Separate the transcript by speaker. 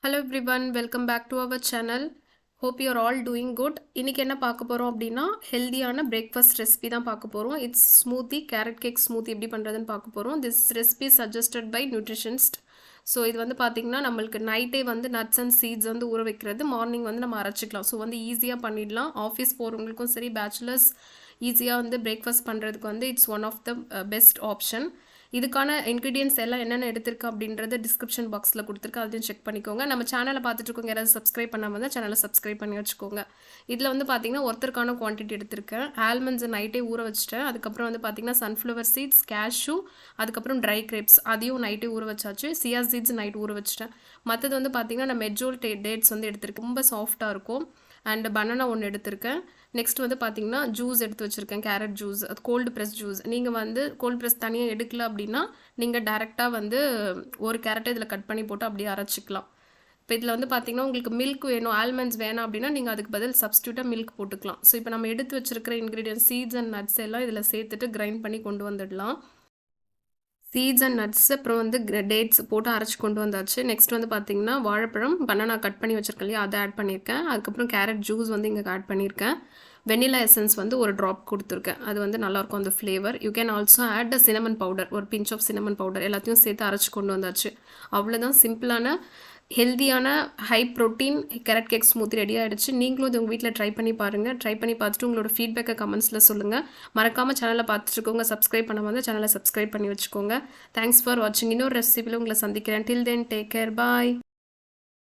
Speaker 1: Hello everyone, welcome back to our channel. Hope you are all doing good. இன்னைக்கு என்ன பார்க்க போறோம் அப்படின்னா ஹெல்தியான பிரேக்ஃபாஸ்ட் ரெசிபி தான் பார்க்க போறோம். It's smoothie carrot cake smoothie எப்படி பண்ணுறதுன்னு பார்க்க போறோம். This recipe suggested by nutritionist. So இது வந்து பார்த்திங்கன்னா நம்மளுக்கு நைட்டே வந்து நட்ஸ் அண்ட் சீட்ஸ் வந்து ஊற வைக்கிறது, மார்னிங் வந்து நம்ம அரைச்சிக்கலாம். ஸோ வந்து ஈஸியாக பண்ணிடலாம். ஆஃபீஸ் போகிறவங்களுக்கும் சரி, பேச்சுலர்ஸ் ஈஸியாக வந்து பிரேக்ஃபாஸ்ட் பண்ணுறதுக்கு வந்து it's one of the best option. இதுக்கான இன்க்ரீடியன்ஸ் எல்லாம் என்னென்ன எடுத்திருக்கு அப்படின்றத டிஸ்கிரிப்ஷன் பாக்ஸில் கொடுத்துருக்கு, அதையும் செக் பண்ணிக்கோங்க. நம்ம சேனலை பார்த்துட்டு இருக்கோங்க, யாராவது சப்ஸ்கிரைப் பண்ணாமல் இருந்தால் சேனலை சப்ஸ்கிரைப் பண்ணி வச்சுக்கோங்க. இதில் வந்து பார்த்திங்கன்னா ஒருத்தருக்கான குவான்டிட்டி எடுத்திருக்கேன். ஆல்மண்ட்ஸை நைட்டே ஊற வச்சுட்டேன். அதுக்கப்புறம் வந்து பார்த்திங்கன்னா சன்ஃப்ளவர் சீட்ஸ், கேஷ்யூ, அதுக்கப்புறம் ட்ரை கிரேப்ஸ் அதையும் நைட்டே ஊற வச்சாச்சு. சியா சீட்ஸ் நைட் ஊற வச்சுட்டேன். மற்றது வந்து பார்த்திங்கன்னா நான் மெட்ஜோல் டேட்ஸ் வந்து எடுத்திருக்கேன், ரொம்ப சாஃப்டாக இருக்கும். அண்ட் பனானா ஒன்று எடுத்திருக்கேன். நெக்ஸ்ட் வந்து பார்த்திங்கன்னா ஜூஸ் எடுத்து வச்சுருக்கேன், கேரட் ஜூஸ், அது கோல்டு ப்ரெஸ் ஜூஸ். நீங்கள் வந்து கோல்டு ப்ரெஸ் தனியாக எடுக்கல அப்படின்னா நீங்கள் டேரெக்டாக வந்து ஒரு கேரட்டை இதில் கட் பண்ணி போட்டு அப்படியே அரைச்சிக்கலாம். இப்போ இதில் வந்து பார்த்திங்கன்னா உங்களுக்கு மில்க் வேணும், ஆல்மண்ட்ஸ் வேணாம் அப்படின்னா நீங்கள் அதுக்கு பதில் சப்ஸ்டியூட்டாக மில்க் போட்டுக்கலாம். ஸோ இப்போ நம்ம எடுத்து வச்சுருக்கிற இன்க்ரீடியன்ட் சீட்ஸ் அண்ட் நட்ஸ் எல்லாம் இதில் சேர்த்துட்டு கிரைண்ட் பண்ணி கொண்டு வந்துடலாம். சீட்ஸ் அண்ட் நட்ஸ் அப்புறம் வந்து டேட்ஸ் போட்டு அரைச்சி கொண்டு வந்தாச்சு. நெக்ஸ்ட் வந்து பார்த்திங்கன்னா வாழைப்பழம், பனானா கட் பண்ணி வச்சுருக்கேன் இல்லையா, அதை ஆட் பண்ணியிருக்கேன். அதுக்கப்புறம் கேரட் ஜூஸ் வந்து இங்கே ஆட் பண்ணியிருக்கேன். வெனிலா எசன்ஸ் வந்து ஒரு ட்ராப் கொடுத்துருக்கேன், அது வந்து நல்லாயிருக்கும் அந்த flavour. You can also add a cinnamon powder, ஒரு பிஞ்ச் ஆஃப் சினமன் பவுடர், எல்லாத்தையும் சேர்த்து அரைச்சி கொண்டு வந்தாச்சு. அவ்வளோதான், சிம்பிளான ஹெல்தியான high protein carrot cake smoothie ready ஆகிடுச்சு. நீங்களும் இது உங்கள் வீட்டில் ட்ரை பண்ணி பாருங்கள். ட்ரை பண்ணி பார்த்துட்டு உங்களோட ஃபீட்பேக்கை கமெண்ட்ஸில் சொல்லுங்கள். மறக்காமல் சேனலை பார்த்துட்டுருக்கோங்க, சப்ஸ்கிரைப் பண்ண வந்து சேனலை சப்ஸ்கிரைப் பண்ணி வச்சுக்கோங்க. தேங்க்ஸ் ஃபார் வாட்சிங். இன்னொரு ரெசிபியில் உங்களை சந்திக்கிறேன். டில் தென் டேக் கேர், பாய்.